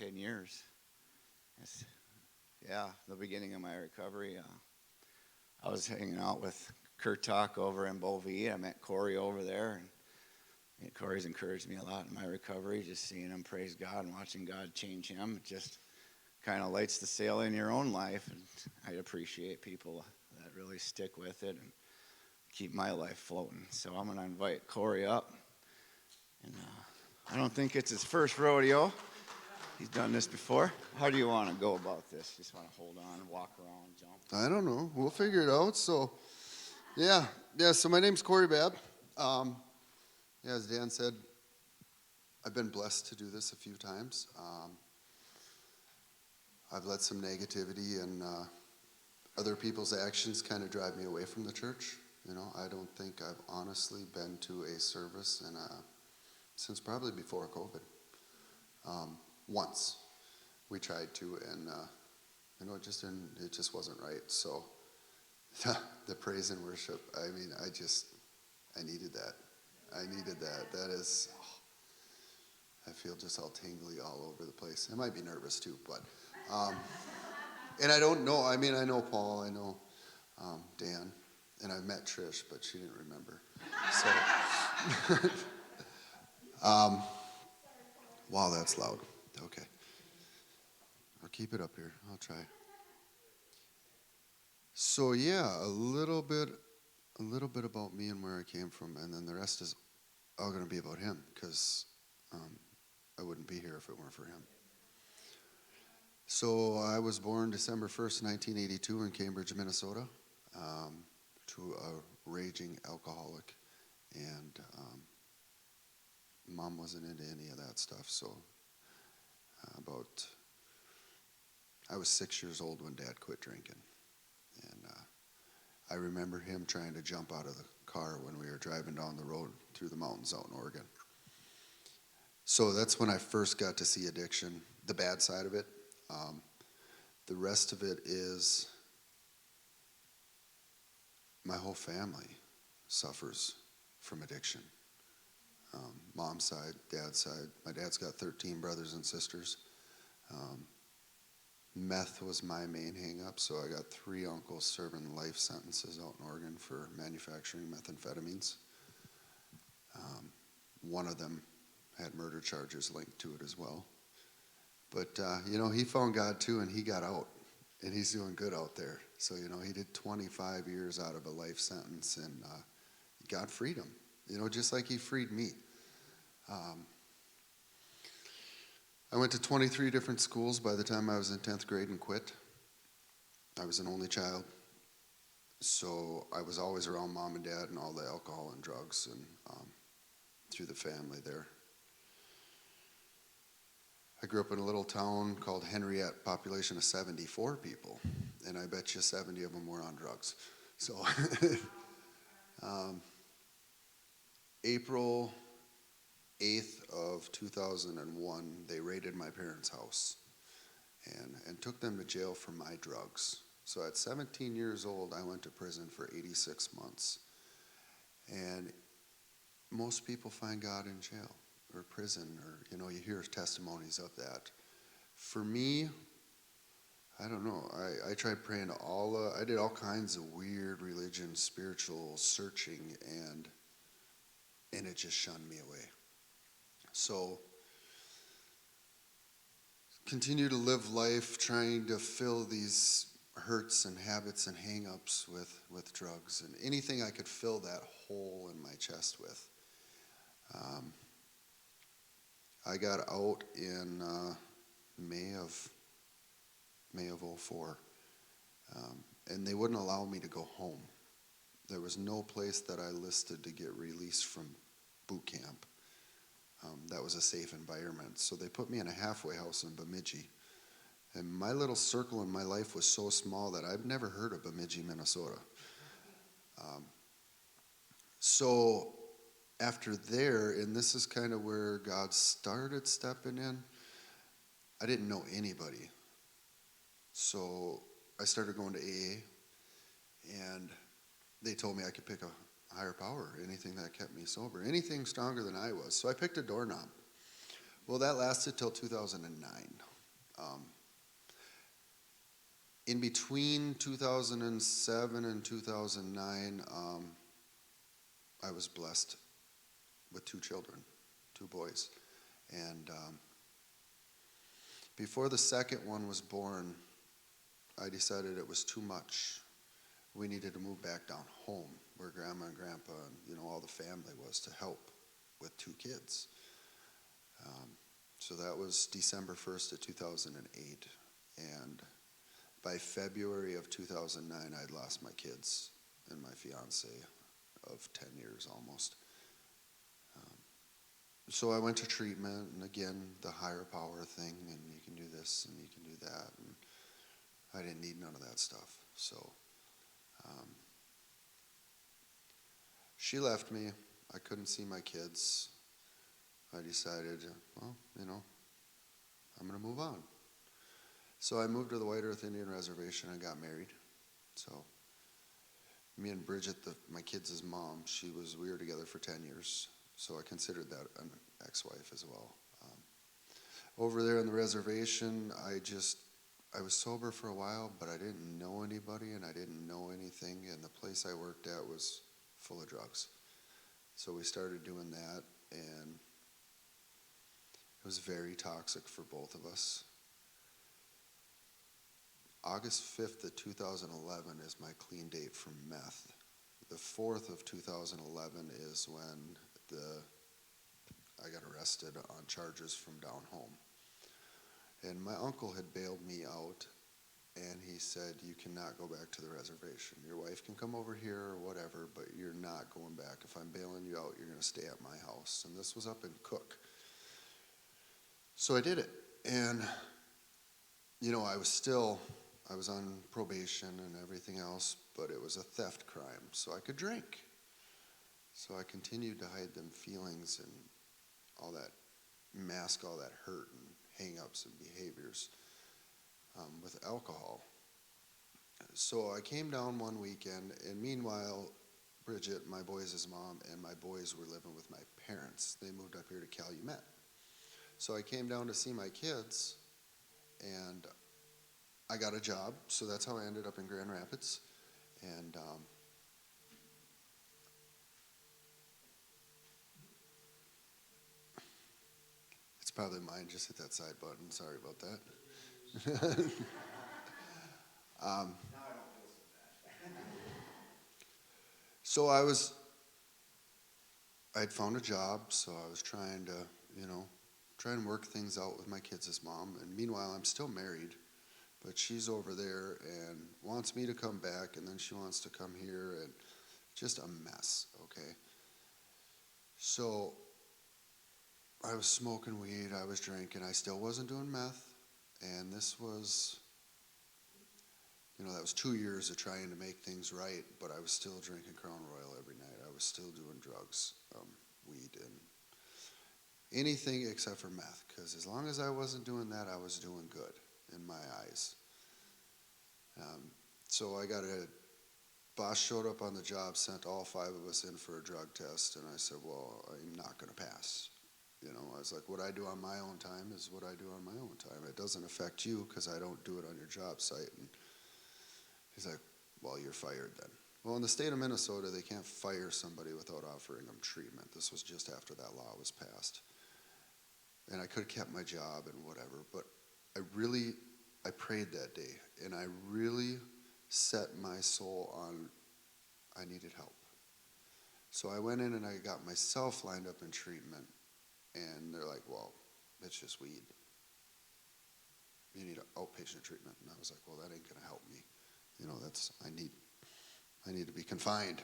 10 years. It's, yeah, the beginning of my recovery. I was hanging out with Kurt Talk over in Bovee. I met Cory over there, and Cory's encouraged me a lot in my recovery. Just seeing him praise God and watching God change him, it just kind of lights the sail in your own life. And I appreciate people that really stick with it and keep my life floating. So I'm going to invite Cory up. And I don't think it's his first rodeo. He's done this before. How do you want to go about this? Just want to hold on, walk around, jump? I don't know. We'll figure it out. So, yeah. So my name's Cory Babb. As Dan said, I've been blessed to do this a few times. I've let some negativity and other people's actions kind of drive me away from the church. I don't think I've honestly been to a service since probably before COVID. Once we tried to, and it just wasn't right. So the praise and worship, I needed that. That is, I feel just all tingly all over the place. I might be nervous too, but and I don't know. I know Paul, I know Dan, and I met Trish, but she didn't remember. So, wow, that's loud. Okay. I'll keep it up here. I'll try. So yeah, a little bit about me and where I came from, and then the rest is all going to be about him, because I wouldn't be here if it weren't for him. So I was born December 1st, 1982 in Cambridge, Minnesota, to a raging alcoholic, and Mom wasn't into any of that stuff, so I was 6 years old when Dad quit drinking, and I remember him trying to jump out of the car when we were driving down the road through the mountains out in Oregon. So that's when I first got to see addiction, the bad side of it. The rest of it is my whole family suffers from addiction. Mom's side, dad's side. My dad's got 13 brothers and sisters. Meth was my main hang-up, so I got 3 uncles serving life sentences out in Oregon for manufacturing methamphetamines. One of them had murder charges linked to it as well. But, he found God too, and he got out, and he's doing good out there. So, he did 25 years out of a life sentence, and God freed him, just like he freed me. I went to 23 different schools by the time I was in 10th grade and quit. I was an only child, so I was always around Mom and Dad and all the alcohol and drugs and through the family there. I grew up in a little town called Henriette, population of 74 people, and I bet you 70 of them were on drugs. So April 8th of 2001, they raided my parents' house and took them to jail for my drugs. So at 17 years old, I went to prison for 86 months. And most people find God in jail or prison, or, you hear testimonies of that. For me, I don't know. I tried praying to I did all kinds of weird religion, spiritual searching, and it just shunned me away. So, continue to live life trying to fill these hurts and habits and hang-ups with drugs and anything I could fill that hole in my chest with. I got out in May of 2004, and they wouldn't allow me to go home. There was no place that I listed to get released from boot camp. That was a safe environment. So they put me in a halfway house in Bemidji. And my little circle in my life was so small that I've never heard of Bemidji, Minnesota. So after there, and this is kind of where God started stepping in, I didn't know anybody. So I started going to AA, and they told me I could pick a higher power, anything that kept me sober, anything stronger than I was. So I picked a doorknob. Well, that lasted till 2009. Um, in between 2007 and 2009, I was blessed with two children, two boys. And before the second one was born, I decided it was too much. We needed to move back down home where grandma and grandpa and all the family was to help with two kids. So that was December 1st of 2008. And by February of 2009, I'd lost my kids and my fiance of 10 years almost. So I went to treatment, and again, the higher power thing, and you can do this and you can do that. And I didn't need none of that stuff. So she left me. I couldn't see my kids. I decided, well, I'm going to move on. So I moved to the White Earth Indian Reservation and got married. So me and Bridget, my kids' mom, we were together for 10 years. So I considered that an ex-wife as well. Over there on the reservation, I was sober for a while, but I didn't know anybody and I didn't know anything. And the place I worked at was full of drugs. So we started doing that, and it was very toxic for both of us. August 5th of 2011 is my clean date from meth. The 4th of 2011 is when I got arrested on charges from down home. And my uncle had bailed me out, and he said, you cannot go back to the reservation. Your wife can come over here or whatever, but you're not going back. If I'm bailing you out, you're going to stay at my house. And this was up in Cook. So I did it. And, I was on probation and everything else, but it was a theft crime, so I could drink. So I continued to hide them feelings and all that, mask all that hurt and hang-ups and behaviors with alcohol. So I came down one weekend, and meanwhile, Bridget, my boys' mom, and my boys were living with my parents. They moved up here to Calumet. So I came down to see my kids, and I got a job, so that's how I ended up in Grand Rapids. And it's probably mine, just hit that side button, sorry about that. Now I don't feel so bad. So I'd found a job, so I was trying to, try and work things out with my kids' mom. And meanwhile, I'm still married, but she's over there and wants me to come back, and then she wants to come here, and just a mess, okay? So I was smoking weed, I was drinking, I still wasn't doing meth, and this was, that was 2 years of trying to make things right, but I was still drinking Crown Royal every night. I was still doing drugs, weed, and anything except for meth, because as long as I wasn't doing that, I was doing good in my eyes. So boss showed up on the job, sent all 5 of us in for a drug test, and I said, well, I'm not going to pass. I was like, what I do on my own time is what I do on my own time. It doesn't affect you because I don't do it on your job site. And he's like, well, you're fired then. Well, in the state of Minnesota, they can't fire somebody without offering them treatment. This was just after that law was passed. And I could have kept my job and whatever, but I prayed that day, and I really set my soul on I needed help. So I went in and I got myself lined up in treatment, and they're like, well, it's just weed. You need outpatient treatment. And I was like, well, that ain't gonna help me. I need to be confined.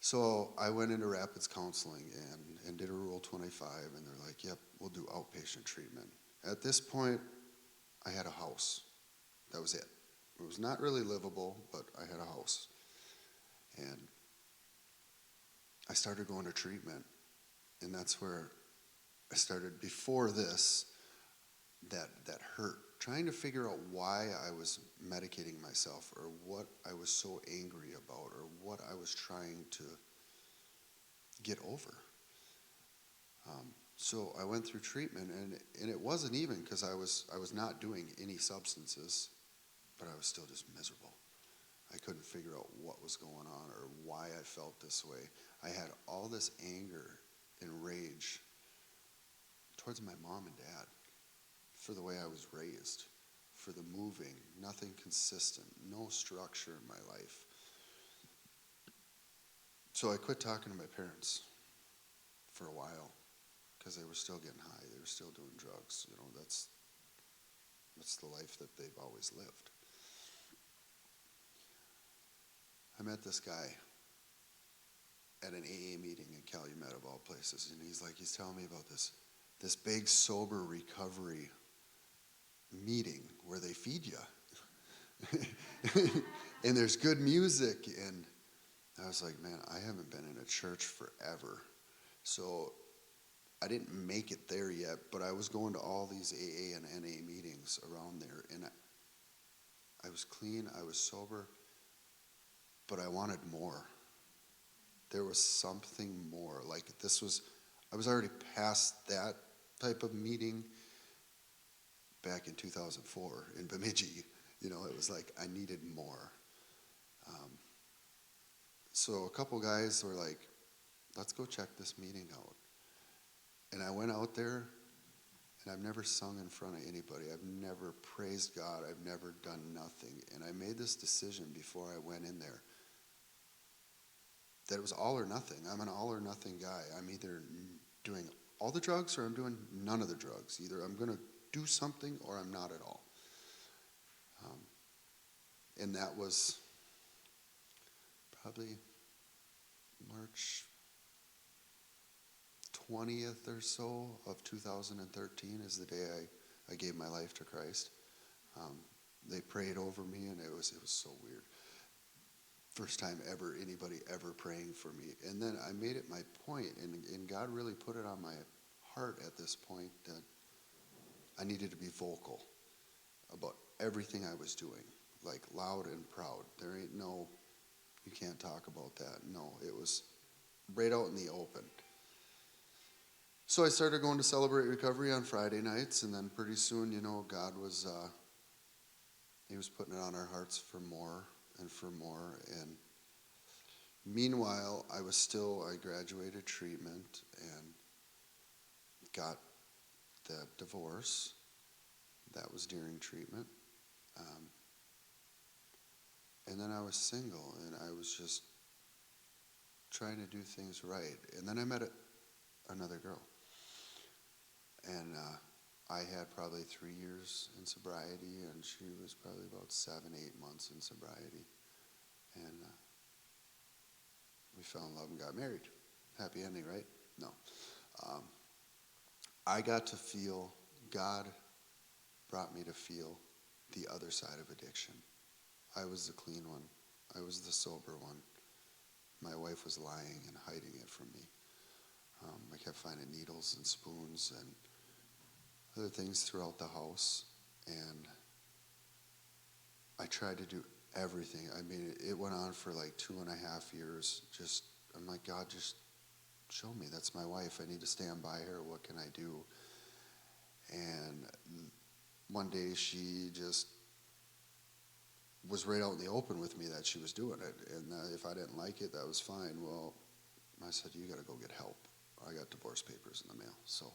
So I went into Rapids Counseling and did a Rule 25, and they're like, yep, we'll do outpatient treatment. At this point, I had a house. That was it. It was not really livable, but I had a house. And I started going to treatment, and that's where I started, before this, that hurt, trying to figure out why I was medicating myself, or what I was so angry about, or what I was trying to get over. So I went through treatment, and it wasn't even because I was not doing any substances, but I was still just miserable. I couldn't figure out what was going on or why I felt this way. I had all this anger and rage towards my mom and dad for the way I was raised, for the moving, nothing consistent, no structure in my life. So I quit talking to my parents for a while because they were still getting high. They were still doing drugs. You know, that's the life that they've always lived. I met this guy at an AA meeting in Calumet of all places, and he's telling me about this big sober recovery meeting where they feed you. And there's good music, and I was like, man, I haven't been in a church forever. So I didn't make it there yet, but I was going to all these AA and NA meetings around there, and I was clean, I was sober, but I wanted more. There was something more. Like I was already past that type of meeting back in 2004 in Bemidji. You know, it was like I needed more. So a couple guys were like, let's go check this meeting out. And I went out there, and I've never sung in front of anybody. I've never praised God. I've never done nothing. And I made this decision before I went in there that it was all or nothing. I'm an all or nothing guy. I'm either doing all the drugs or I'm doing none of the drugs. Either I'm going to do something or I'm not at all. And that was probably March 20th or so of 2013 is the day I gave my life to Christ. They prayed over me, and it was so weird. First time ever anybody ever praying for me. And then I made it my point, and God really put it on my heart at this point that I needed to be vocal about everything I was doing, like loud and proud. There ain't no, you can't talk about that. No, it was right out in the open. So I started going to Celebrate Recovery on Friday nights, and then pretty soon, you know, God was, he was putting it on our hearts for more and for more. And meanwhile, I graduated treatment and got the divorce. That was during treatment. And then I was single, and I was just trying to do things right. And then I met another girl. And I had probably 3 years in sobriety, and she was probably about 7, 8 months in sobriety. And we fell in love and got married. Happy ending, right? No. I got to feel, God brought me to feel the other side of addiction. I was the clean one. I was the sober one. My wife was lying and hiding it from me. I kept finding needles and spoons and other things throughout the house, and I tried to do everything. I mean, it went on for like 2.5 years. I'm like, God, just show me. That's my wife. I need to stand by her. What can I do? And one day she just was right out in the open with me that she was doing it, and if I didn't like it, that was fine. Well, I said, you got to go get help. I got divorce papers in the mail, so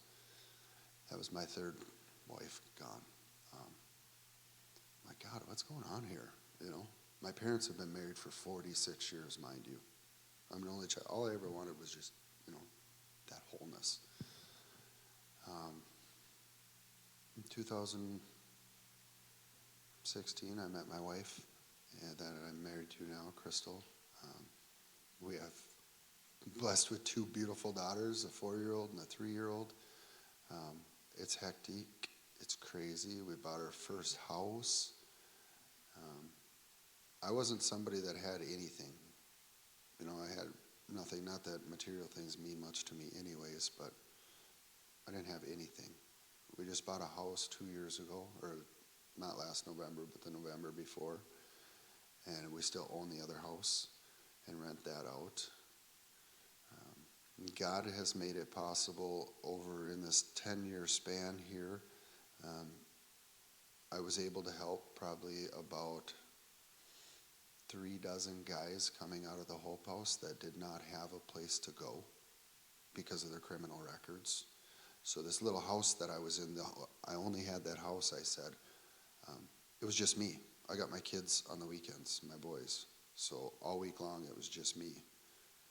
that was my third wife gone. My God, what's going on here? You know, my parents have been married for 46 years, mind you. I'm an only child. All I ever wanted was just, you know, that wholeness. In 2016, I met my wife, and that I'm married to now, Crystal. We have blessed with 2 beautiful daughters, a 4-year-old and a 3-year-old. It's hectic. It's crazy. We bought our first house. I wasn't somebody that had anything. You know, I had nothing. Not that material things mean much to me anyways, but I didn't have anything. We just bought a house 2 years ago, or not last November, but the November before. And we still own the other house and rent that out. God has made it possible over in this 10-year span here. Um, I was able to help probably about 3 dozen guys coming out of the Hope House that did not have a place to go because of their criminal records. So this little house that I was in, I only had that house, I said. It was just me. I got my kids on the weekends, my boys. So all week long, it was just me.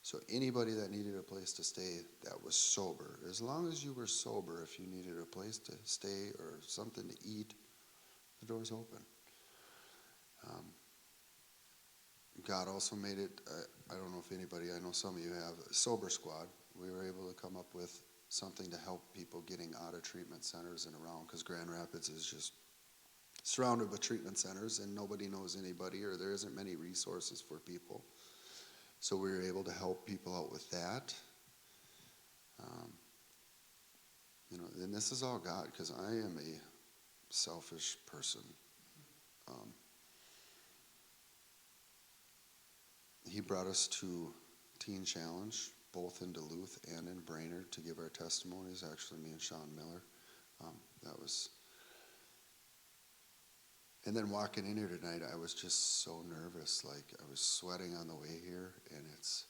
So anybody that needed a place to stay that was sober, as long as you were sober, if you needed a place to stay or something to eat, the door's open. God also made it, I don't know if anybody, I know some of you have, a sober squad. We were able to come up with something to help people getting out of treatment centers and around, because Grand Rapids is just surrounded with treatment centers and nobody knows anybody, or there isn't many resources for people. So we were able to help people out with that. And this is all God, because I am a selfish person. He brought us to Teen Challenge, both in Duluth and in Brainerd, to give our testimonies. Actually, me and Sean Miller. And then walking in here tonight, I was just so nervous. Like, I was sweating on the way here, and it's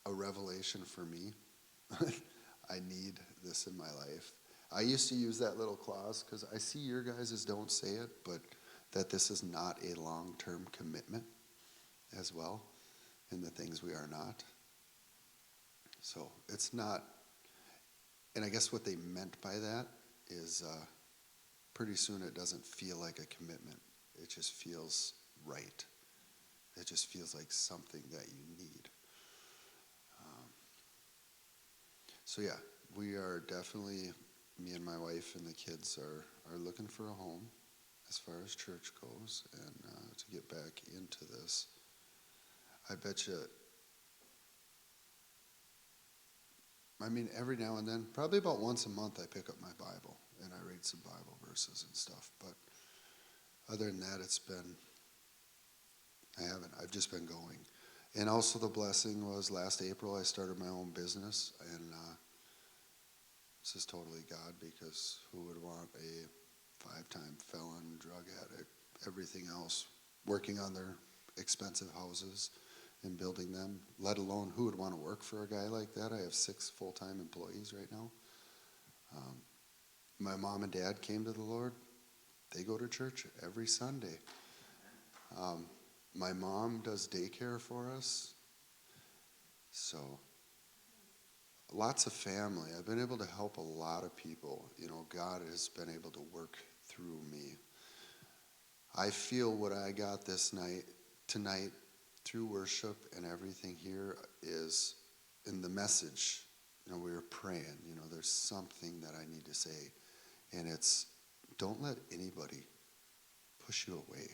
a revelation for me. I need this in my life. I used to use that little clause because I see your guys' don't say it, but that this is not a long-term commitment as well in the things we are not. So it's not, and I guess what they meant by that is pretty soon it doesn't feel like a commitment. It just feels right. It just feels like something that you need. So yeah, we are definitely, me and my wife and the kids are looking for a home as far as church goes, and to get back into this. I bet you, I mean, every now and then, probably about once a month, I pick up my Bible and I read some Bible verses and stuff. But other than that, I've just been going. And also the blessing was last April, I started my own business, and this is totally God, because who would want a 5-time felon, drug addict, everything else, working on their expensive houses and building them, let alone who would want to work for a guy like that? I have 6 full-time employees right now. My mom and dad came to the Lord. They go to church every Sunday. My mom does daycare for us. So lots of family. I've been able to help a lot of people. God has been able to work through me. I feel what I got tonight through worship and everything here is in the message. We were praying, there's something that I need to say. And it's, don't let anybody push you away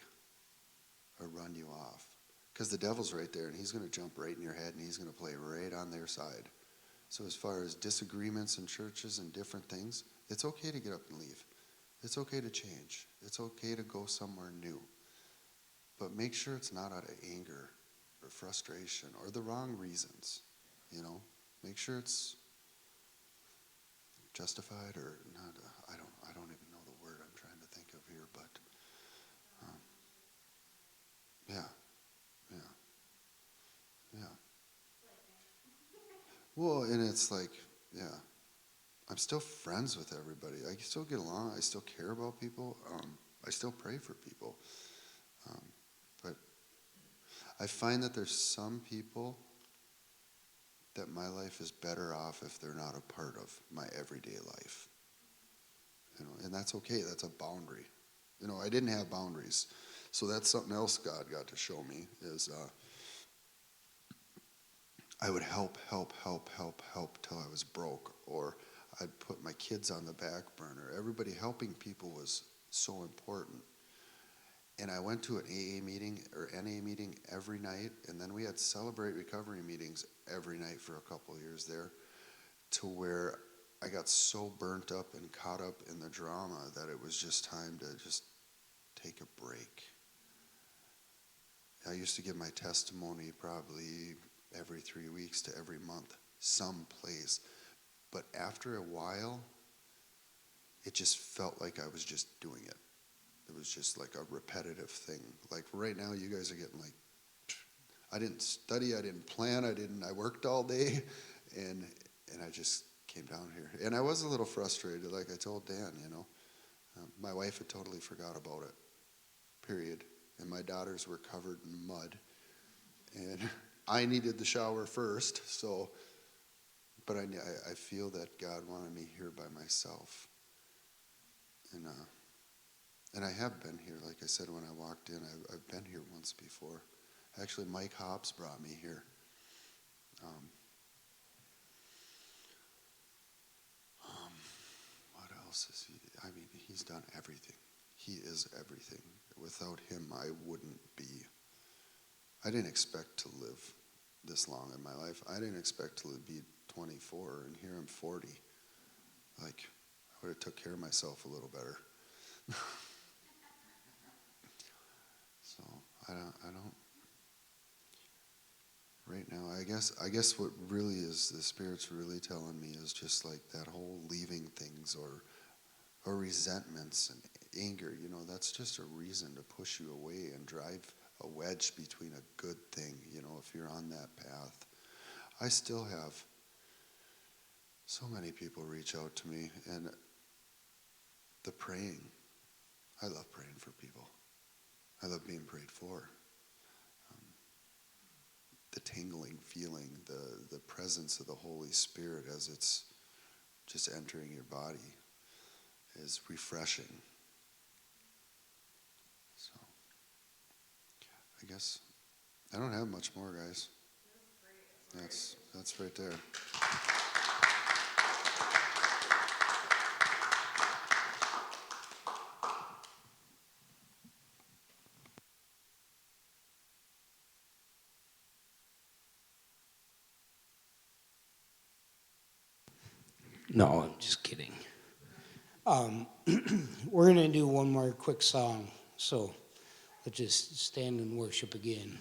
or run you off. Because the devil's right there, and he's going to jump right in your head, and he's going to play right on their side. So as far as disagreements in churches and different things, it's okay to get up and leave. It's okay to change. It's okay to go somewhere new. But make sure it's not out of anger or frustration or the wrong reasons. Make sure it's justified or not. I don't even know the word I'm trying to think of here, but yeah. Well, and it's like, yeah, I'm still friends with everybody. I still get along. I still care about people. I still pray for people. But I find that there's some people that my life is better off if they're not a part of my everyday life. And that's okay. That's a boundary. I didn't have boundaries. So that's something else God got to show me is I would help till I was broke, or I'd put my kids on the back burner. Everybody helping people was so important. And I went to an AA meeting or NA meeting every night, and then we had Celebrate Recovery meetings every night for a couple of years there, to where I got so burnt up and caught up in the drama that it was just time to just take a break. I used to give my testimony probably every 3 weeks to every month, someplace. But after a while, it just felt like I was just doing it. It was just like a repetitive thing. Like right now, you guys are getting like, I didn't study, I didn't plan, I worked all day, and I just came down here. And I was a little frustrated, like I told Dan, you know. My wife had totally forgot about it, period. And my daughters were covered in mud. And I needed the shower first, so, but I feel that God wanted me here by myself. And I have been here, like I said, when I walked in, I've been here once before. Actually, Mike Hobbs brought me here. What else is he? I mean, he's done everything. He is everything. Without him, I wouldn't be. I didn't expect to live this long in my life. I didn't expect to be 24, and here I'm 40. Like, I would have took care of myself a little better. So I don't. Right now, I guess what really is the Spirit's really telling me is just like that whole leaving things or resentments and anger. You know, that's just a reason to push you away and drive a wedge between a good thing. You know, if you're on that path, I still have so many people reach out to me, and the praying. I love praying for people. I love being prayed for. The tingling feeling, the presence of the Holy Spirit as it's just entering your body is refreshing. So I guess I don't have much more, guys. That's right there. No, I'm just kidding. We're going to do one more quick song, so let's just stand and worship again.